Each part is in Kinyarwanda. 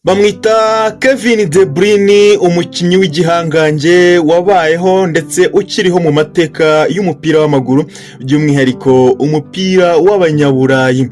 Bamwita Kevin De Bruyne, umukinnyi w'igihangange wabayeho ndetse ukiriho mu mateka y'umupira w'amaguru, by'umwihariko umupira w'abanyaburayi.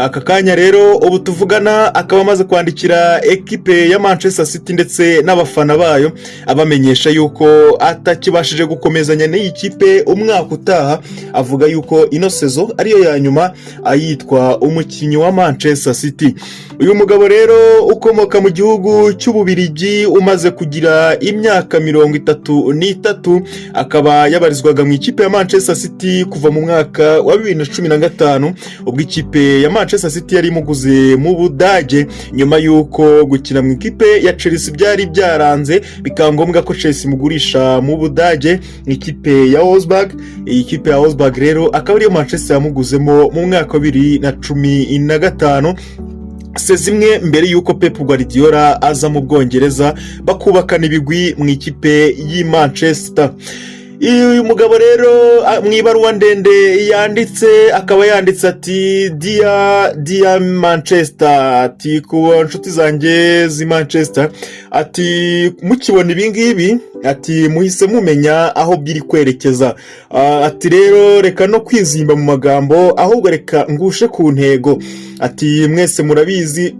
Aka kanya rero ubu tuvugana akaba amaze kwandikira ekipe ya Manchester City ndetse n'abafana bayo abamenyesha yuko atakibashije gukomezanya n'iyi kipe umwaka utaha. Avuga yuko ino sezo ariyo ya nyuma ayitwa umukinnyi wa Manchester City. Uyu mugabo rero ukomoka mu gihugu cy'Ububiligi umaze kugira imyaka 33, akaba yabarizwaga mu ikipe ya Manchester City kuva mu mwaka wa 2015, ubwo ikipe ya Manchester City yari imuguze mu Budage nyuma yuko gukina mu ikipe ya Chelsea byari byaranze, bikaba ngombwa ko Chelsea imugurisha mu Budage ikipe ya Wolfsburg. Iyi kipe ya Wolfsburg rero akaba ariyo Manchester yamuguzemo mu mwaka wa 2015, zimwe mbere yuko Pep Guardiola aza mu Bwongereza bakubakana ibigwi mu ikipe y'i Manchester. Uyu mugabo rero mu ibaruwa ndende yanditse akaba yanditse ati Dear Manchester, ati ku nshuti zanjye z'i Manchester, ati mukibona ibingibi, ati muhise mumenya aho biri kwerekeza. Ati rero reka no kwizimba mu magambo, ahubwo reka ngushe ku ntego. Ati mwese murabizi,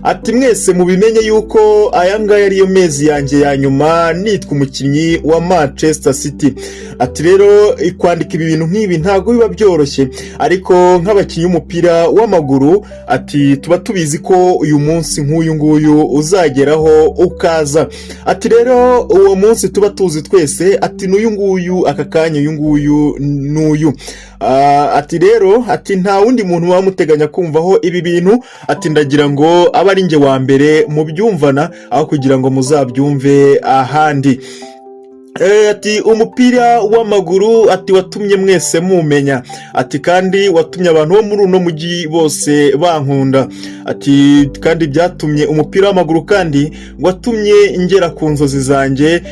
ati mwese mubimenye yuko aya ngaya ariyo mezi yanjye ya nyuma nitwa umukinnyi wa Manchester City. Ati rero kwandika ibi bintu nk'ibi ntabwo biba byoroshye, ariko nk'abakinnyi b'umupira w'amaguru, ati tuba tubizi ko uyu munsi nk'uyu nguyu uzageraho ukaza. Ati rero uwo munsi tuba tuzi twese, ati n'uyu nguyu, aka kanya uyu nguyu n'uyu. Ati rero ati nta wundi muntu wamuteganya kumvaho ibi bintu, ati ndagira ngo aba ari nge wa mbere mu byumvana aho kugira ngo muzabyumve ahandi. Ati umupira w'amaguru, ati watumye mwese mumenya, ati kandi watumye abantu bo muri uno mujyi bose bankunda, ati kandi byatumye umupira w'amaguru kandi watumye ngera ku nzozi zanjye.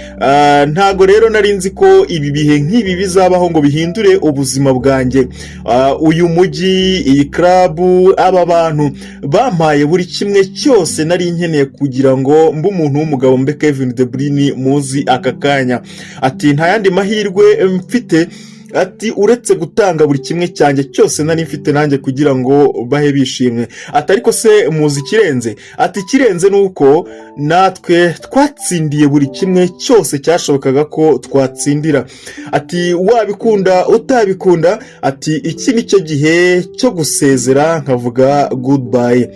Ntago rero nari nzi ko ibi bihe nk'ibi bizabaho ngo bihindure ubuzima bwanjye. Uyu mujyi, iyi club, aba bantu bampaye buri kimwe cyose nari nkeneye kugira ngo mbe umuntu w'umugabo, mbe Kevin De Bruyne muzi aka kanya. Ati nta yandi mahirwe mfite, ati uretse gutanga buri kimwe cyanjye cyose nari mfite nanjye kugira ngo bahe bishimwe. Ati ariko se muzi ikirenze? Ati ikirenze nuko natwe twatsindiye buri kimwe cyose cyashobokaga ko twatsindira. Ati wabikunda utabikunda, ati iki nicyo gihe cyo gusezera nkavuga goodbye.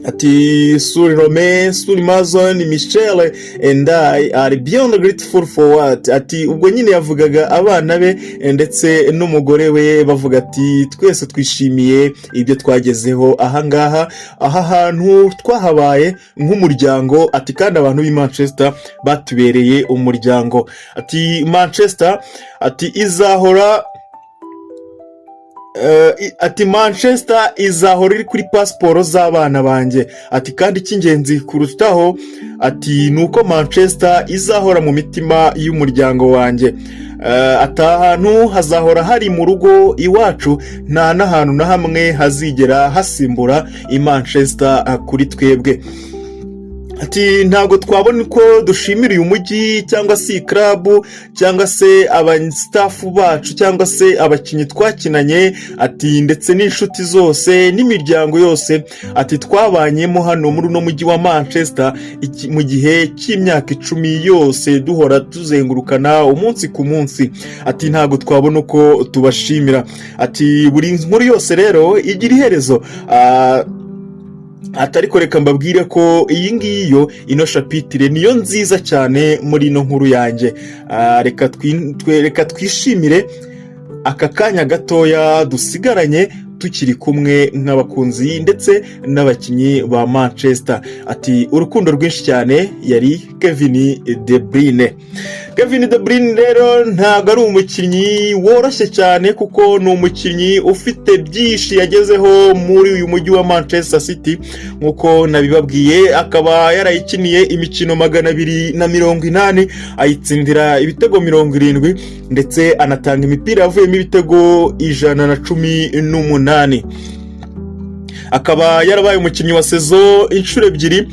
Ati Suri Rome, Suri Mazon, Michelle and I are beyond grateful for what. Ati ubwo nyine yavugaga abana be ndetse n'umugore we, bavuga ati twese twishimiye ibyo twagezeho ahangaha, aha hantu twahabaye nk'umuryango. Ati kandi abantu b'i Manchester batubereye umuryango. Ati Manchester, ati izahora ati Manchester izahora iri kuri pasiporo z'abana banjye. Ati kandi icy'ingenzi kurutaho, ati nuko Manchester izahora mu mitima y'umuryango wanjye. Ati ahantu hazahora hari mu rugo iwacu, nta n'ahantu na hamwe hazigera hasimbura i Manchester kuri twebwe. Ati ntago twabona uko dushimira uyu mujyi cyangwa se club cyangwa se abastaff bacu cyangwa se abakinnyi twakinanye, ati ndetse n'inshuti zose n'imiryango yose, ati twabanyemo hano muri uno mujyi wa Manchester mu gihe cy'imyaka 10 yose duhora tuzengurukana umunsi ku munsi. Ati ntago twabona uko tubashimira. Ati buri nkuru yose rero igira iherezo. Atariko reka mbabwire ko iyi ngiyo ino shapitire niyo nziza cyane muri ino nkuru yanjye. Reka twishimire aka kanya gatoya dusigaranye tukiri kumwe nk'abakunzi ndetse n'abakinnyi ba Manchester. Ati urukundo rwinshi cyane, yari Kevin De Bruyne. Kevin De Bruyne rero ntabwo ari umukinnyi woroshye cyane, kuko ni umukinnyi ufite byinshi yagezeho muri uyu mujyi wa Manchester City. Nkuko nabibabwiye, akaba yarayikiniye imikino 280, ayitsindira ibitego 70 ndetse anatanga imipira yavuyemo ibitego 118. akaba yarabaye umukinnyi wa sezo inshuro ebyiri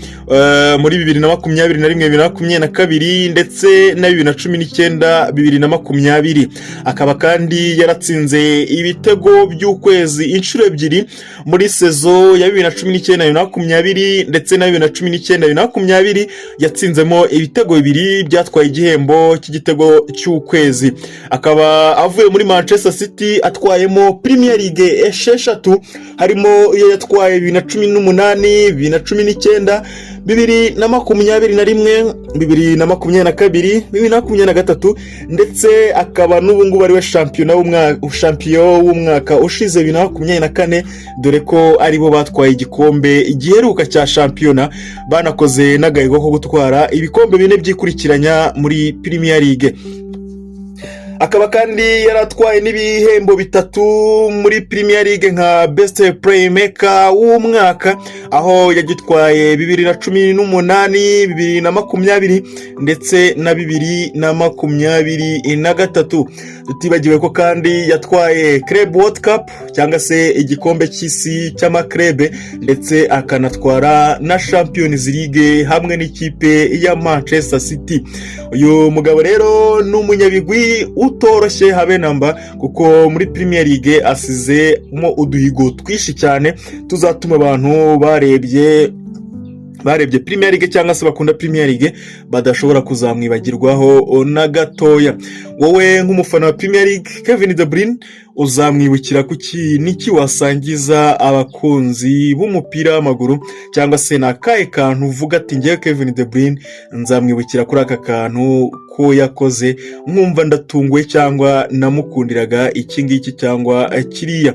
muri 2021 2022 ndetse na 2019 2020. akaba kandi yaratsinze ibitego by'ukwezi inshuro ebyiri muri sezo ya 2019 2020 ndetse na 2019 2020 yatsinzemo ibitego bibiri byatwaye igihembo cy'igitego cy'ukwezi. akaba avuye muri Manchester City atwayemo Premier League esheshatu, harimo iyo yatwaye 2018 2019 2021 2022 2023 ndetse akaba n'ubu ngubu ari we champion w'umwaka ushize 2024, dore ko aribo batwaye igikombe igiheruka cya shampiyona, banakoze n'agahigo ko gutwara ibikombe bine byikurikiranya muri Premier League. akaba kandi yaratwaye n'ibihembo bitatu muri Premier League nka Best Playmaker w'umwaka, aho yagitwaye 2018 2020 ndetse na 2023. tutibagiwe ko kandi yatwaye Club World Cup cyangwa se igikombe cy'isi cy'amakrebe, ndetse akanatwara na Champions League hamwe n'ikipe ya Manchester City. uyu mugabo rero n'umunyabigwi utoroshye habe namba, kuko muri Premier League asizemo uduhigo twishi cyane tuzatuma abantu barebye Premier League cyangwa se bakunda Premier League badashobora kuzamwibagirwaho na gatoya. wowe nk'umufana wa Premier League, Kevin De Bruyne uzamwibukira kuki, niki wasangiza abakunzi b'umupira w'amaguru, cyangwa se nakaye kantu uvuga ati ngiye Kevin De Bruyne nzamwibukira kuri aka kantu ko yakoze nkumva ndatunguwe cyangwa namukundiraga iki ngiki cyangwa kiriya.